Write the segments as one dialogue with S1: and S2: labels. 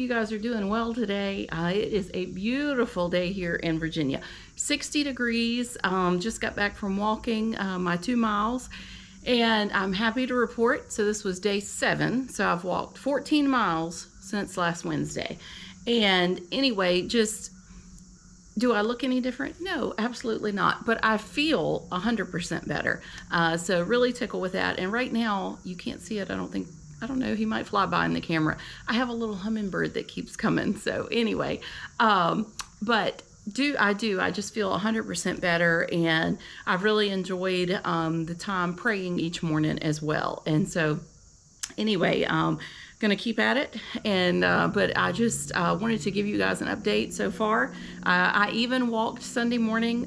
S1: you guys are doing well today. It is a beautiful day here in Virginia. 60 degrees. Just got back from walking my 2 miles, and I'm happy to report. So this was day 7. So I've walked 14 miles since last Wednesday. And anyway, just do I look any different? No, absolutely not. But I feel 100% better. So really tickled with that. And right now, you can't see it, I don't know, he might fly by in the camera. I have a little hummingbird that keeps coming. So anyway, but I just feel 100% better. And I've really enjoyed the time praying each morning as well. And so anyway, gonna keep at it, and but I just wanted to give you guys an update so far. I even walked Sunday morning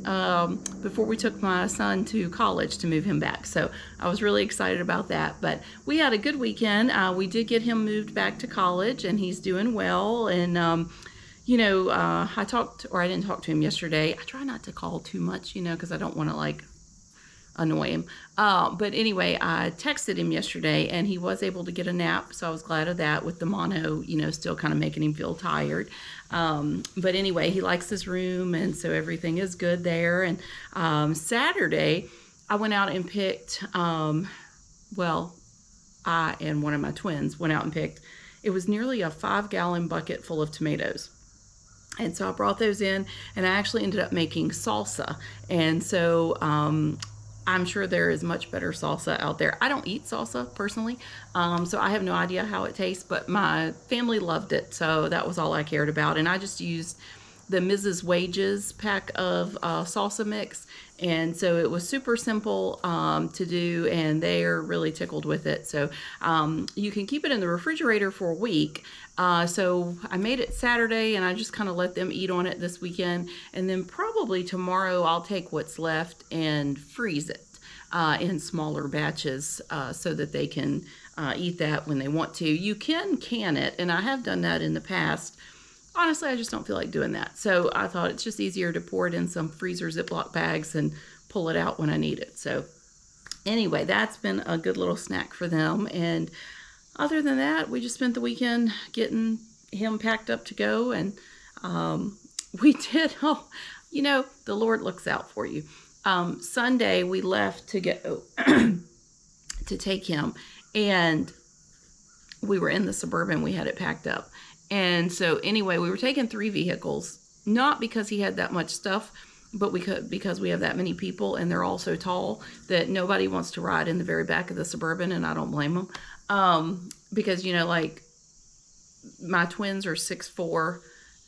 S1: before we took my son to college to move him back, so I was really excited about that. But we had a good weekend. We did get him moved back to college, and he's doing well. And you know, I didn't talk to him yesterday. I try not to call too much, you know, because I don't want to like annoy him. But anyway, I texted him yesterday and he was able to get a nap. So I was glad of that, with the mono, you know, still kind of making him feel tired. But anyway, he likes his room, and so everything is good there. And Saturday, I went out and picked, I and one of my twins went out and picked, it was nearly a 5-gallon bucket full of tomatoes. And so I brought those in, and I actually ended up making salsa. And so, I'm sure there is much better salsa out there. I don't eat salsa personally, so I have no idea how it tastes, but my family loved it, so that was all I cared about. And I just used the Mrs. Wages pack of salsa mix, and so it was super simple to do, and they are really tickled with it. So you can keep it in the refrigerator for a week. So I made it Saturday, and I just kind of let them eat on it this weekend, and then probably tomorrow I'll take what's left and freeze it in smaller batches so that they can eat that when they want to. You can it, and I have done that in the past. Honestly, I just don't feel like doing that. So I thought it's just easier to pour it in some freezer Ziploc bags and pull it out when I need it. So anyway, that's been a good little snack for them. And other than that, we just spent the weekend getting him packed up to go. And we did, you know, the Lord looks out for you. Sunday, we left to go to take him. And we were in the Suburban. We had it packed up. And so anyway, we were taking 3 vehicles, not because he had that much stuff, but because we have that many people, and they're all so tall that nobody wants to ride in the very back of the Suburban, and I don't blame them. Because, you know, like, my twins are 6'4",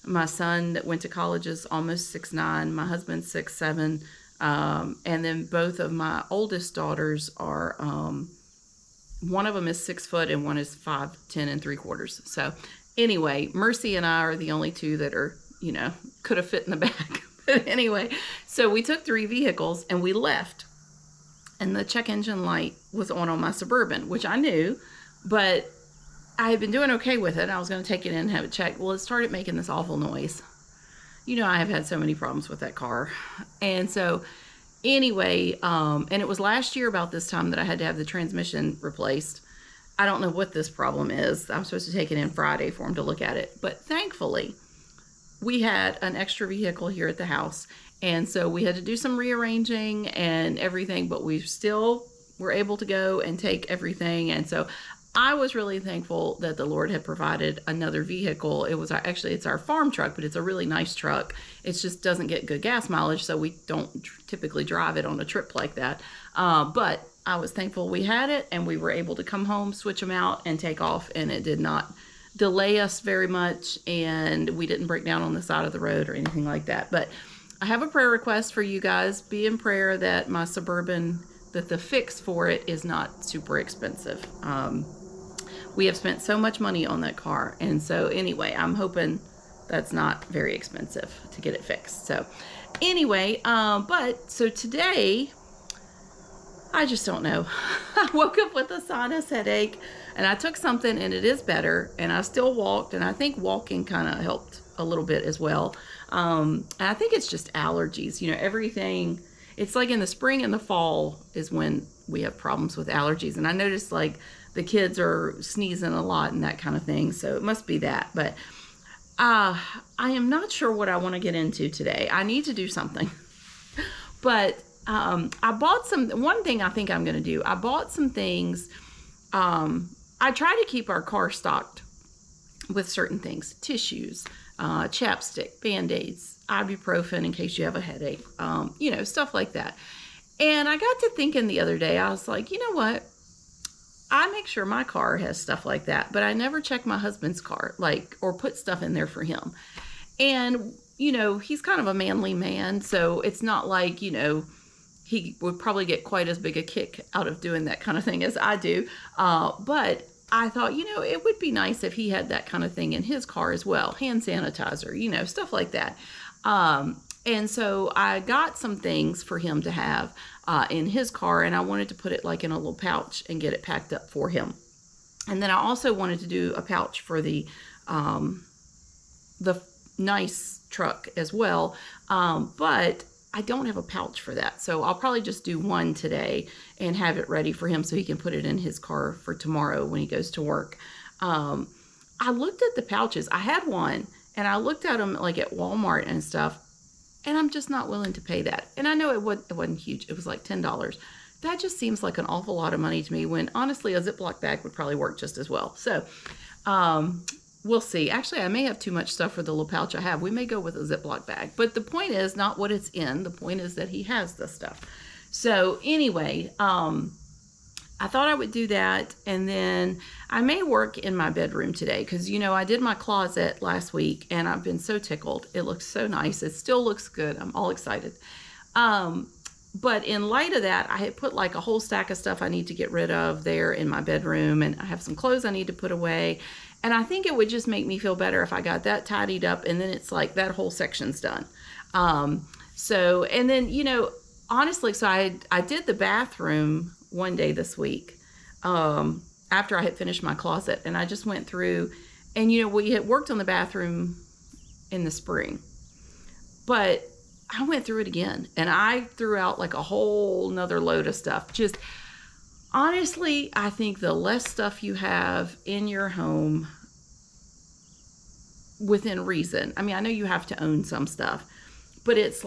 S1: my son that went to college is almost 6'9", my husband's 6'7", and then both of my oldest daughters are, one of them is 6 foot and one is 5'10" ¾ So anyway, Mercy and I are the only two that are, you know, could have fit in the back. But anyway, so we took 3 vehicles and we left. And the check engine light was on my Suburban, which I knew, but I had been doing okay with it. I was going to take it in and have it checked. Well, it started making this awful noise. You know, I have had so many problems with that car. And so anyway, and it was last year about this time that I had to have the transmission replaced. I don't know what this problem is. I'm supposed to take it in Friday for him to look at it. But thankfully, we had an extra vehicle here at the house. And so we had to do some rearranging and everything, but we still were able to go and take everything. And so I was really thankful that the Lord had provided another vehicle. It's our farm truck, but it's a really nice truck. It just doesn't get good gas mileage, so we don't typically drive it on a trip like that. But I was thankful we had it, and we were able to come home, switch them out, and take off, and it did not delay us very much, and we didn't break down on the side of the road or anything like that. But I have a prayer request for you guys. Be in prayer that my Suburban, that the fix for it is not super expensive. We have spent so much money on that car, and so anyway, I'm hoping that's not very expensive to get it fixed. So anyway, so today, I just don't know. I woke up with a sinus headache, and I took something, and it is better, and I still walked, and I think walking kind of helped a little bit as well. And I think it's just allergies. You know, everything, it's like in the spring and the fall is when we have problems with allergies. And I noticed, like, the kids are sneezing a lot and that kind of thing. So it must be that. But I am not sure what I want to get into today. I need to do something. But I bought one thing I think I'm going to do. I bought some things. I try to keep our car stocked with certain things: tissues, chapstick, Band-Aids, ibuprofen in case you have a headache, stuff like that. And I got to thinking the other day, I was like, you know what? I make sure my car has stuff like that, but I never check my husband's car, or put stuff in there for him. And, he's kind of a manly man, so it's not like, he would probably get quite as big a kick out of doing that kind of thing as I do. But I thought, it would be nice if he had that kind of thing in his car as well. Hand sanitizer, stuff like that. And so I got some things for him to have in his car, and I wanted to put it in a little pouch and get it packed up for him. And then I also wanted to do a pouch for the nice truck as well. But I don't have a pouch for that. So I'll probably just do one today and have it ready for him so he can put it in his car for tomorrow when he goes to work. I looked at the pouches. I had one, and I looked at them at Walmart and stuff, and I'm just not willing to pay that. And I know it wasn't huge. It was like $10. That just seems like an awful lot of money to me, when honestly a Ziploc bag would probably work just as well. So we'll see. Actually, I may have too much stuff for the little pouch I have. We may go with a Ziploc bag. But the point is not what it's in. The point is that he has the stuff. So anyway, I thought I would do that, and then I may work in my bedroom today because, I did my closet last week, and I've been so tickled. It looks so nice. It still looks good. I'm all excited. But in light of that, I had put a whole stack of stuff I need to get rid of there in my bedroom, and I have some clothes I need to put away. And I think it would just make me feel better if I got that tidied up, and then it's that whole section's done. And then, honestly, so I did the bathroom one day this week after I had finished my closet, and I just went through, and we had worked on the bathroom in the spring, but I went through it again, and I threw out a whole nother load of stuff. Just honestly, I think the less stuff you have in your home, within reason, I know you have to own some stuff, but it's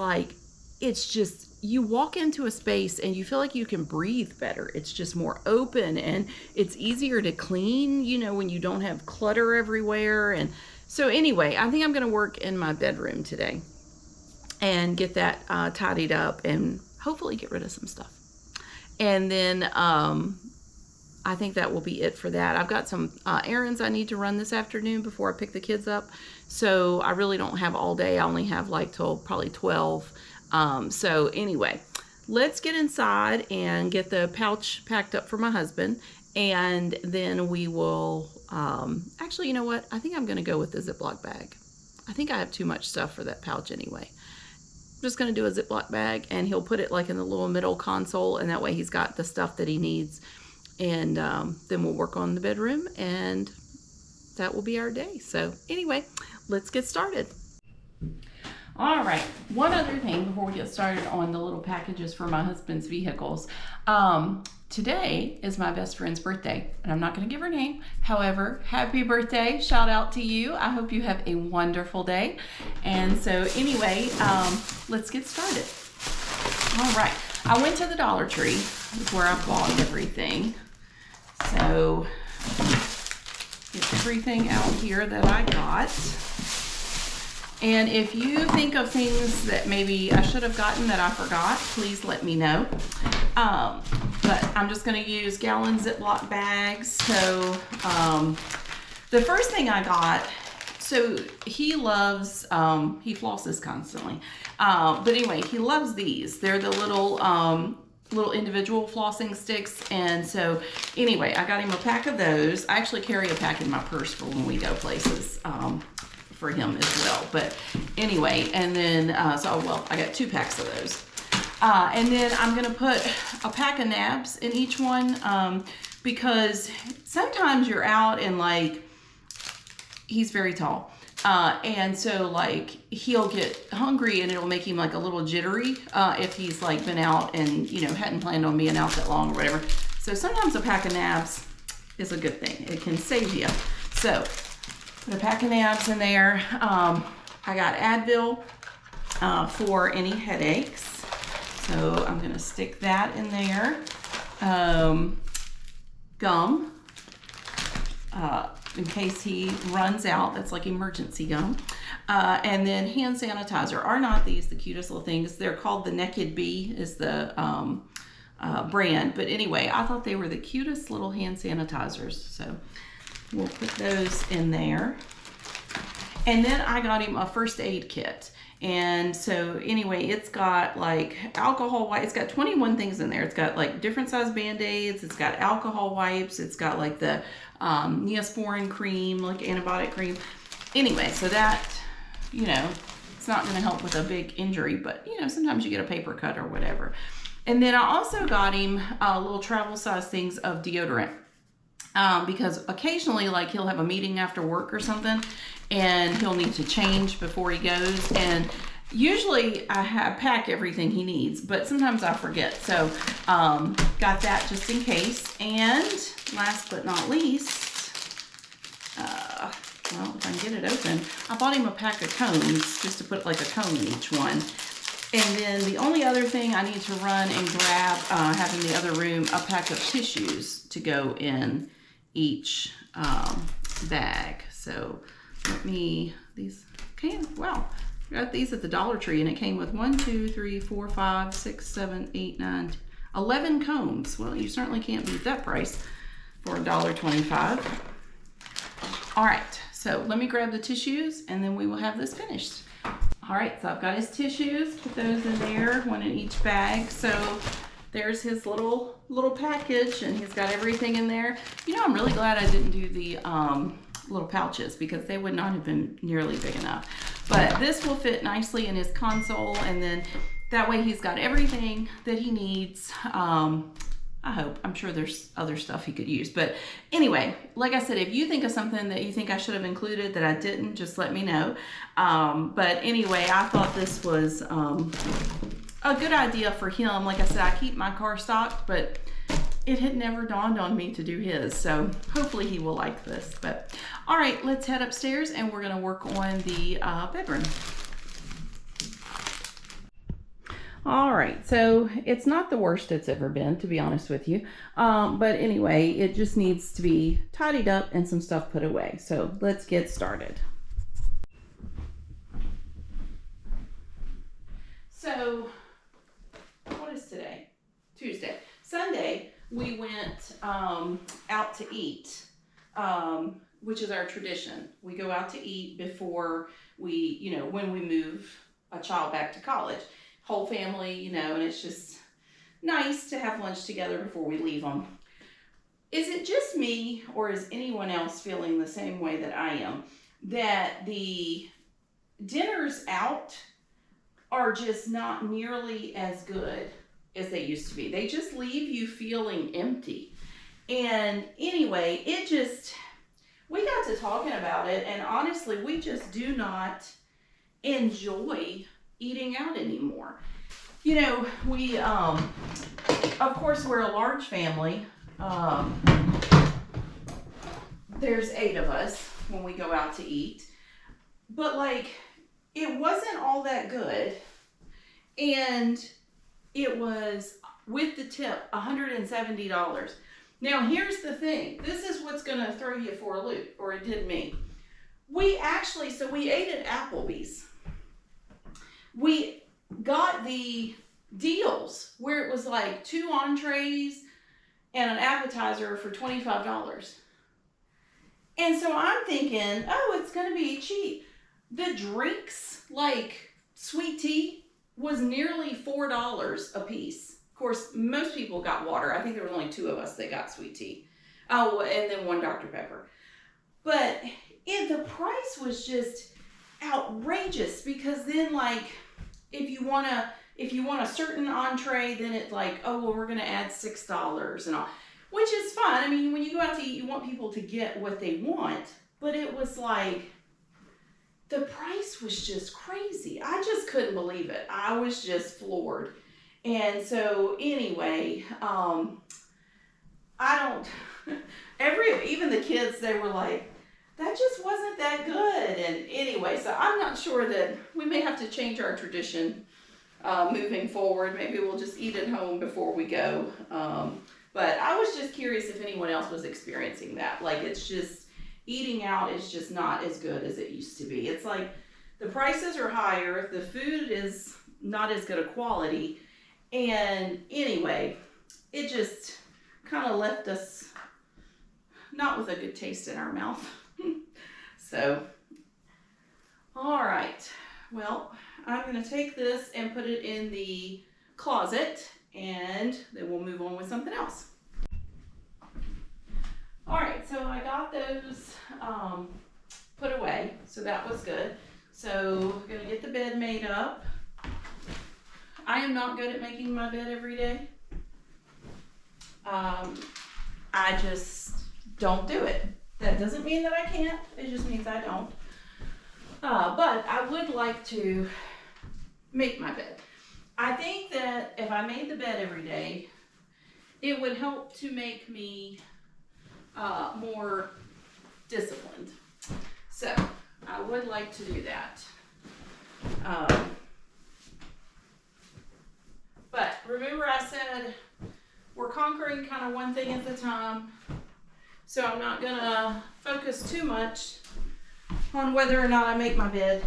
S1: just, you walk into a space and you feel like you can breathe better. It's just more open, and it's easier to clean, when you don't have clutter everywhere. And so anyway, I think I'm going to work in my bedroom today and get that tidied up and hopefully get rid of some stuff. And then I think that will be it for that. I've got some errands I need to run this afternoon before I pick the kids up. So I really don't have all day. I only have till probably 12. So anyway, let's get inside and get the pouch packed up for my husband, and then we will, actually, you know what? I think I'm going to go with the Ziploc bag. I think I have too much stuff for that pouch anyway. I'm just going to do a Ziploc bag, and he'll put it in the little middle console, and that way he's got the stuff that he needs. And then we'll work on the bedroom, and that will be our day. So anyway, let's get started. All right, one other thing before we get started on the little packages for my husband's vehicles. Today is my best friend's birthday, and I'm not going to give her name. However, happy birthday. Shout out to you. I hope you have a wonderful day. And so anyway, let's get started. All right, I went to the Dollar Tree. That's where I bought everything. So get everything out here that I got. And if you think of things that maybe I should have gotten that I forgot, please let me know. But I'm just going to use gallon Ziploc bags. So the first thing I got, so he loves, he flosses constantly. But anyway, he loves these. They're the little individual flossing sticks. And so anyway, I got him a pack of those. I actually carry a pack in my purse for when we go places. For him as well. But anyway, and then I got 2 packs of those, and then I'm gonna put a pack of nabs in each one, because sometimes you're out and he's very tall, and so he'll get hungry, and it'll make him a little jittery if he's been out and hadn't planned on being out that long or whatever. So sometimes a pack of nabs is a good thing. It can save you. So put a pack of nabs in there. I got Advil for any headaches. So I'm going to stick that in there. Gum, in case he runs out. That's like emergency gum. And then hand sanitizer. Are not these the cutest little things? They're called the Naked Bee is the brand. But anyway, I thought they were the cutest little hand sanitizers. So we'll put those in there. And then I got him a first aid kit. And so anyway, it's got like alcohol wipes. It's got 21 things in there. It's got like different size Band-Aids. It's got alcohol wipes. It's got like the Neosporin cream, like antibiotic cream. Anyway, so that, you know, it's not going to help with a big injury, but you know, sometimes you get a paper cut or whatever. And then I also got him little travel size things of deodorant. Because occasionally, like, he'll have a meeting after work or something, and he'll need to change before he goes. And usually I pack everything he needs, but sometimes I forget. So got that just in case. And last but not least, well, if I can get it open, I bought him a pack of combs just to put like a comb in each one. And then the only other thing I need to run and grab, have in the other room, a pack of tissues to go in each bag. So let me, these came, wow, I got these at the Dollar Tree, and it came with 1, 2, 3, 4, 5, 6, 7, 8, 9, 11 combs. Well, you certainly can't beat that price for $1.25. All right, so let me grab the tissues and then we will have this finished. All right, so I've got his tissues, put those in there, one in each bag. So there's his little package, and he's got everything in there. You know, I'm really glad I didn't do the little pouches, because they would not have been nearly big enough. But this will fit nicely in his console, and then that way he's got everything that he needs. I hope. I'm sure there's other stuff he could use. But anyway, like I said, if you think of something that you think I should have included that I didn't, just let me know. But anyway, I thought this was a good idea for him. Like I said, I keep my car stocked, but it had never dawned on me to do his. So hopefully he will like this. But all right, let's head upstairs and we're going to work on the bedroom. All right, so it's not the worst it's ever been, to be honest with you. But anyway, it just needs to be tidied up and some stuff put away. So let's get started. So what is today? Tuesday. Sunday, we went out to eat, which is our tradition. We go out to eat before we, you know, when we move a child back to college. Whole family, you know, and it's just nice to have lunch together before we leave them. Is it just me, or is anyone else feeling the same way that I am, that the dinners out are just not nearly as good as they used to be? They just leave you feeling empty. And anyway, we got to talking about it, and honestly, we just do not enjoy eating out anymore. You know, we, of course, we're a large family. There's 8 of us when we go out to eat. But, like, it wasn't all that good. And it was, with the tip, $170. Now, here's the thing. This is what's going to throw you for a loop, or it did me. We ate at Applebee's. We got the deals where it was like 2 entrees and an appetizer for $25. And so I'm thinking, oh, it's going to be cheap. The drinks, like sweet tea, was nearly $4 a piece. Of course, most people got water. I think there were only 2 of us that got sweet tea. Oh, and then 1 Dr. Pepper. But the price was just outrageous, because then, like, if you want a certain entree, then it's like, oh, well, we're going to add $6 and all, which is fine. I mean, when you go out to eat, you want people to get what they want, but it was like, the price was just crazy. I just couldn't believe it. I was just floored. And so anyway, I don't, even the kids, they were like, that just wasn't that good. And anyway, so I'm not sure that we may have to change our tradition moving forward. Maybe we'll just eat at home before we go. But I was just curious if anyone else was experiencing that. Like, it's just, eating out is just not as good as it used to be. It's like the prices are higher, the food is not as good a quality, and anyway, it just kind of left us not with a good taste in our mouth. So, all right, well, I'm going to take this and put it in the closet, and then we'll move on with something else. All right, so I got those put away, so that was good. So I'm gonna get the bed made up. I am not good at making my bed every day. I just don't do it. That doesn't mean that I can't, it just means I don't. But I would like to make my bed. I think that if I made the bed every day, it would help to make me more disciplined. So I would like to do that. But remember I said we're conquering kind of one thing at a time. So I'm not gonna focus too much on whether or not I make my bed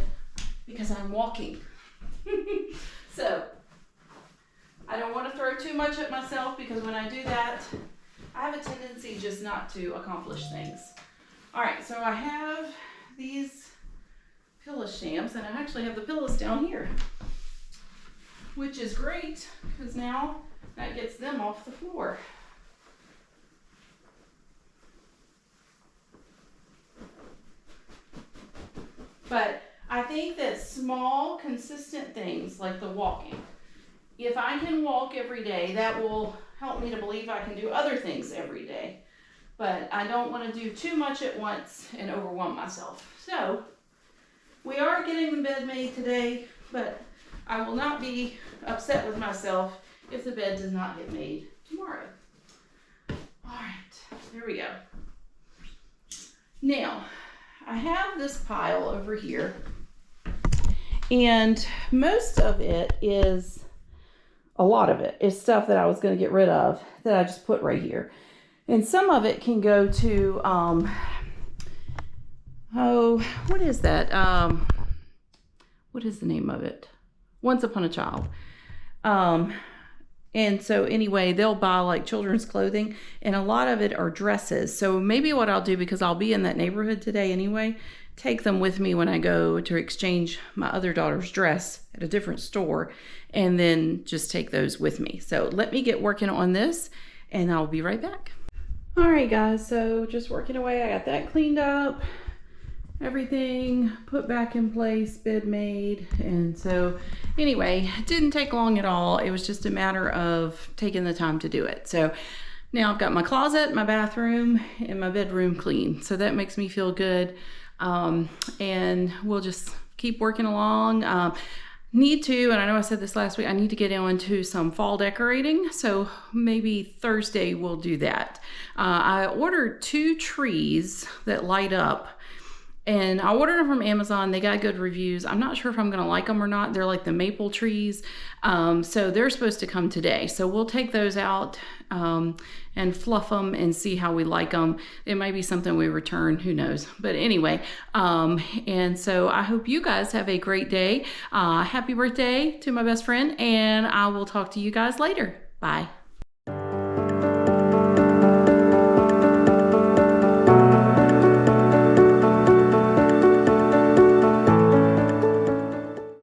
S1: because I'm walking. So I don't want to throw too much at myself because when I do that, I have a tendency just not to accomplish things. All right, so I have these pillow shams, and I actually have the pillows down here, which is great because now that gets them off the floor. But I think that small, consistent things like the walking, if I can walk every day, that will help me to believe I can do other things every day. But I don't want to do too much at once and overwhelm myself. So we are getting the bed made today, but I will not be upset with myself if the bed does not get made tomorrow. All right, there we go. Now, I have this pile over here, and most of it is, a lot of it is stuff that I was going to get rid of that I just put right here. And some of it can go to, what is that? What is the name of it? Once Upon a Child. And so anyway, they'll buy like children's clothing, and a lot of it are dresses. So maybe what I'll do, because I'll be in that neighborhood today anyway, take them with me when I go to exchange my other daughter's dress at a different store, and then just take those with me. So let me get working on this, and I'll be right back. All right, guys, so just working away. I got that cleaned up, everything put back in place, bed made. And so anyway, it didn't take long at all. It was just a matter of taking the time to do it. So now I've got my closet, my bathroom, and my bedroom clean. So that makes me feel good. And we'll just keep working along. Need to, and I know I said this last week, I need to get into some fall decorating. So maybe Thursday we'll do that. I ordered 2 trees that light up, and I ordered them from Amazon. They got good reviews. I'm not sure if I'm gonna like them or not. They're like the maple trees. So they're supposed to come today. So we'll take those out and fluff them and see how we like them. It might be something we return, who knows. But anyway, and so I hope you guys have a great day. Happy birthday to my best friend, and I will talk to you guys later. Bye.